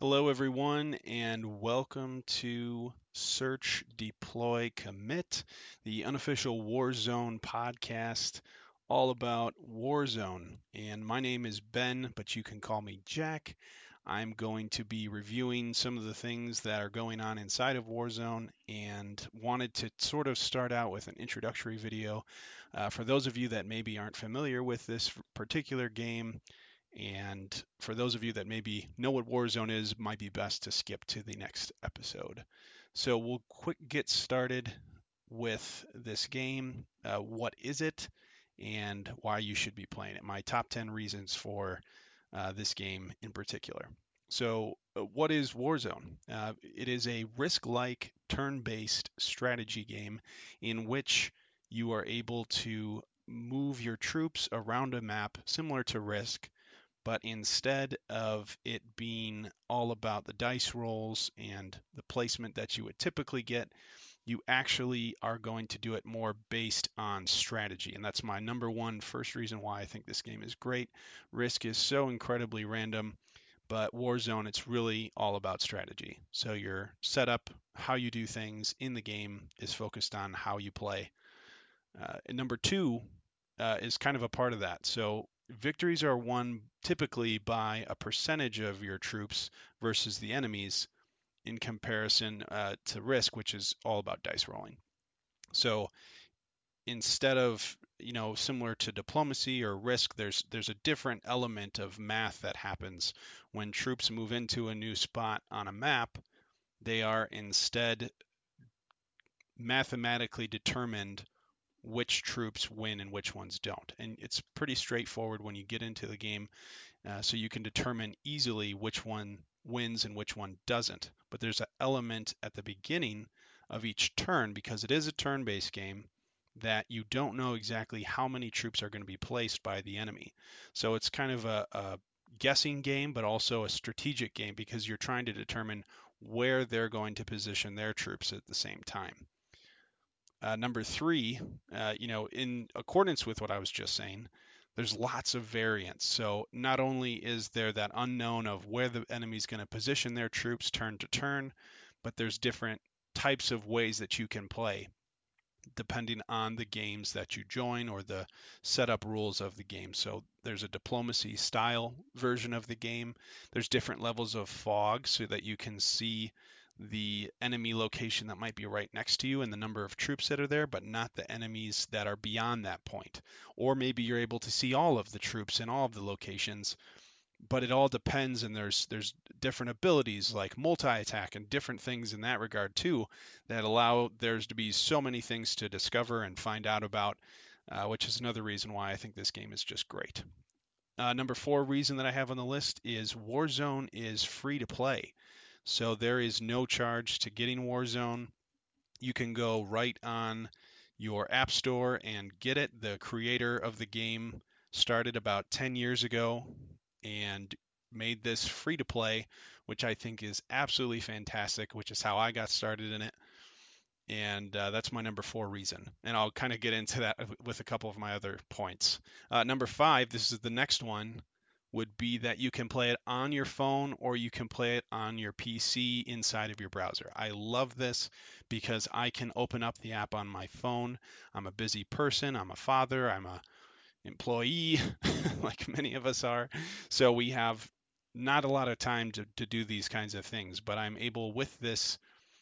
Hello, everyone, and welcome to Search, Deploy, Commit, the unofficial Warzone podcast, all about Warzone. And my name is Ben, but you can call me Jack. I'm going to be reviewing some of the things that are going on inside of Warzone and wanted to sort of start out with an introductory video. For those of you that maybe aren't familiar with this particular game, and for those of you that maybe know what Warzone is, might be best to skip to the next episode. So we'll quick get started with this game. What is it, and why you should be playing it? My top 10 reasons for this game in particular. So, what is Warzone? It is a risk-like turn-based strategy game in which you are able to move your troops around a map similar to Risk, but instead of it being all about the dice rolls and the placement that you would typically get, you actually are going to do it more based on strategy. And that's my number one first reason why I think this game is great. Risk is so incredibly random, but Warzone, it's really all about strategy. So your setup, how you do things in the game is focused on how you play. And number two is kind of a part of that. So victories are won typically by a percentage of your troops versus the enemies in comparison to Risk, which is all about dice rolling. So instead of similar to diplomacy or Risk, there's a different element of math that happens when troops move into a new spot on a map. They are instead mathematically determined which troops win and which ones don't. And it's pretty straightforward when you get into the game, so you can determine easily which one wins and which one doesn't. But there's an element at the beginning of each turn, because it is a turn-based game, that you don't know exactly how many troops are going to be placed by the enemy. So it's kind of a guessing game, but also a strategic game because you're trying to determine where they're going to position their troops at the same time. Number three, in accordance with what I was just saying, there's lots of variance. So not only is there that unknown of where the enemy's going to position their troops turn to turn, but there's different types of ways that you can play depending on the games that you join or the setup rules of the game. So there's a diplomacy style version of the game. There's different levels of fog so that you can see the enemy location that might be right next to you and the number of troops that are there, but not the enemies that are beyond that point. Or maybe you're able to see all of the troops in all of the locations, but it all depends, and there's different abilities like multi-attack and different things in that regard too that allow there's to be so many things to discover and find out about, which is another reason why I think this game is just great. Number four reason that I have on the list is Warzone is free to play. So there is no charge to getting Warzone. You can go right on your app store and get it. The creator of the game started about 10 years ago and made this free to play, which I think is absolutely fantastic, which is how I got started in it. And that's my number four reason. And I'll kind of get into that with a couple of my other points. Number five, this is the next one, would be that you can play it on your phone or you can play it on your PC inside of your browser. I love this because I can open up the app on my phone. I'm a busy person, I'm a father, I'm a employee, like many of us are. So we have not a lot of time to do these kinds of things, but I'm able with this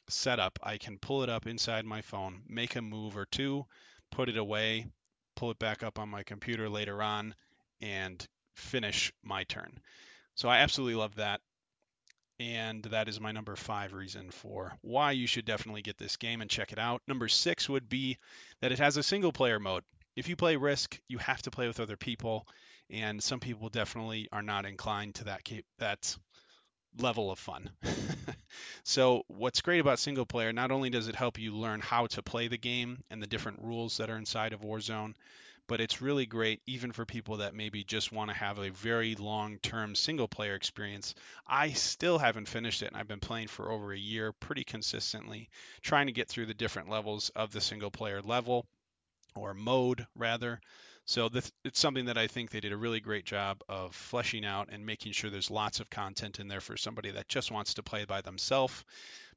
setup, I can pull it up inside my phone, make a move or two, put it away, pull it back up on my computer later on, and finish my turn. So I absolutely love that. And that is my number five reason for why you should definitely get this game and check it out. Number six would be that it has a single player mode. If you play Risk, you have to play with other people, and some people definitely are not inclined to that level of fun. So what's great about single player, not only does it help you learn how to play the game and the different rules that are inside of Warzone, but it's really great even for people that maybe just want to have a very long-term single player experience. I still haven't finished it, and I've been playing for over a year pretty consistently, trying to get through the different levels of the single player level or mode rather. So it's something that I think they did a really great job of fleshing out and making sure there's lots of content in there for somebody that just wants to play by themselves.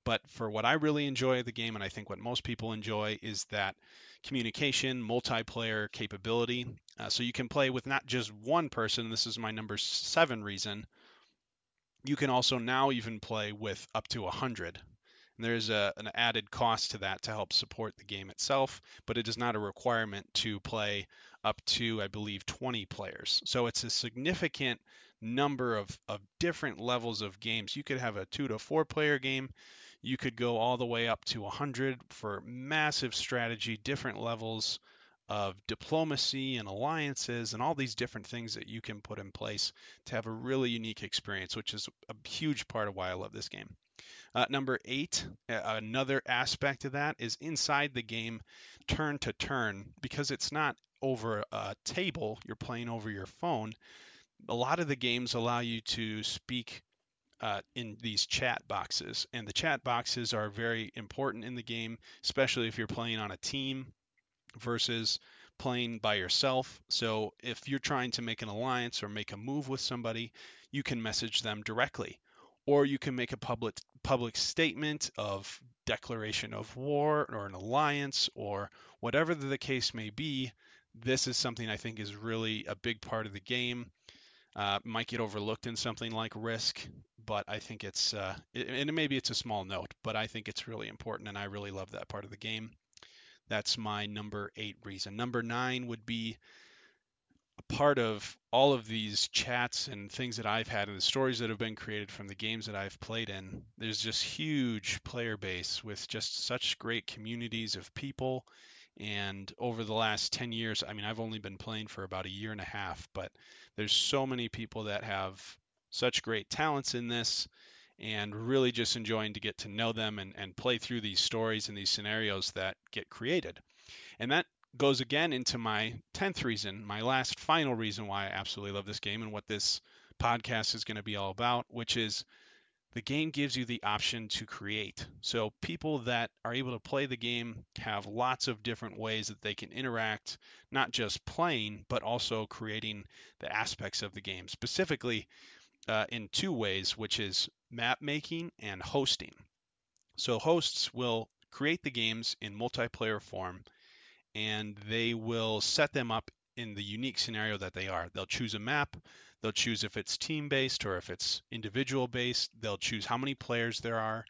But for what I really enjoy of the game, and I think what most people enjoy, is that communication, multiplayer capability. So you can play with not just one person. This is my number 7 reason. You can also now even play with up to 100. And there's an added cost to that to help support the game itself, but it is not a requirement to play up to, I believe, 20 players. So it's a significant number of different levels of games. You could have a 2 to 4 player game. You could go all the way up to 100 for massive strategy, different levels of diplomacy and alliances and all these different things that you can put in place to have a really unique experience, which is a huge part of why I love this game. Number 8, another aspect of that is inside the game, turn to turn, because it's not over a table, you're playing over your phone. A lot of the games allow you to speak in these chat boxes, and the chat boxes are very important in the game, especially if you're playing on a team versus playing by yourself. So if you're trying to make an alliance or make a move with somebody, you can message them directly. Or you can make a public statement of declaration of war or an alliance or whatever the case may be. This is something I think is really a big part of the game. Might get overlooked in something like Risk, but I think and maybe it's a small note, but I think it's really important, and I really love that part of the game. That's my number 8 reason. Number 9 would be a part of all of these chats and things that I've had and the stories that have been created from the games that I've played in. There's just huge player base with just such great communities of people. And over the last 10 years, I mean, I've only been playing for about a year and a half, but there's so many people that have such great talents in this and really just enjoying to get to know them and play through these stories and these scenarios that get created. And that goes again into my 10th reason, my last final reason why I absolutely love this game and what this podcast is going to be all about, which is the game gives you the option to create. So people that are able to play the game have lots of different ways that they can interact, not just playing, but also creating the aspects of the game, specifically in 2 ways, which is map making and hosting. So hosts will create the games in multiplayer form, and they will set them up in the unique scenario that they are. They'll choose a map. They'll choose if it's team based or if it's individual based. They'll choose how many players there are.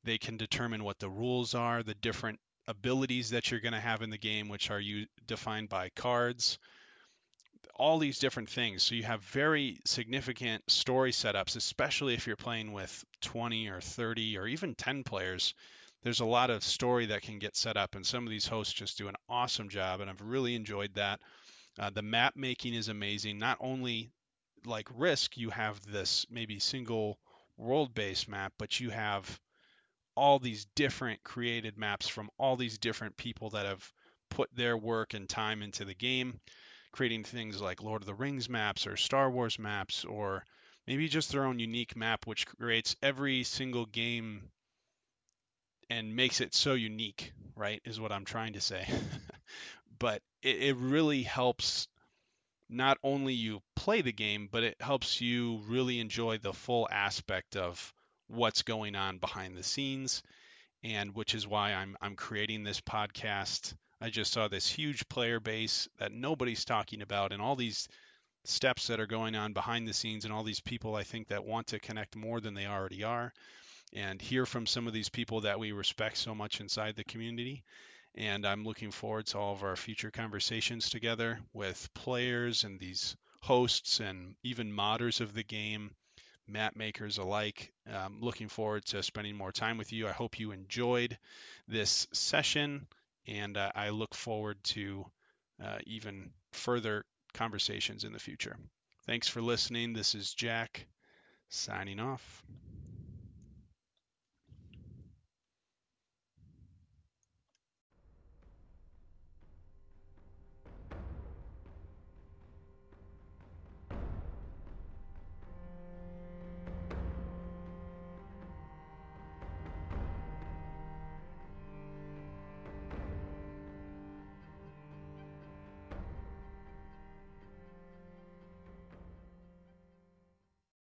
They can determine what the rules are, the different abilities that you're going to have in the game, which are defined by cards, all these different things. So you have very significant story setups, especially if you're playing with 20 or 30 or even 10 players. There's a lot of story that can get set up, and some of these hosts just do an awesome job, and I've really enjoyed that. The map making is amazing. Not only like Risk, you have this maybe single world-based map, but you have all these different created maps from all these different people that have put their work and time into the game, creating things like Lord of the Rings maps or Star Wars maps, or maybe just their own unique map, which creates every single game and makes it so unique, right? Is what I'm trying to say. But it really helps not only you play the game, but it helps you really enjoy the full aspect of what's going on behind the scenes, and which is why I'm creating this podcast. I just saw this huge player base that nobody's talking about, and all these steps that are going on behind the scenes, and all these people I think that want to connect more than they already are, and hear from some of these people that we respect so much inside the community. And I'm looking forward to all of our future conversations together with players and these hosts and even modders of the game, map makers alike. Looking forward to spending more time with you. I hope you enjoyed this session, and I look forward to even further conversations in the future. Thanks for listening. This is Jack signing off.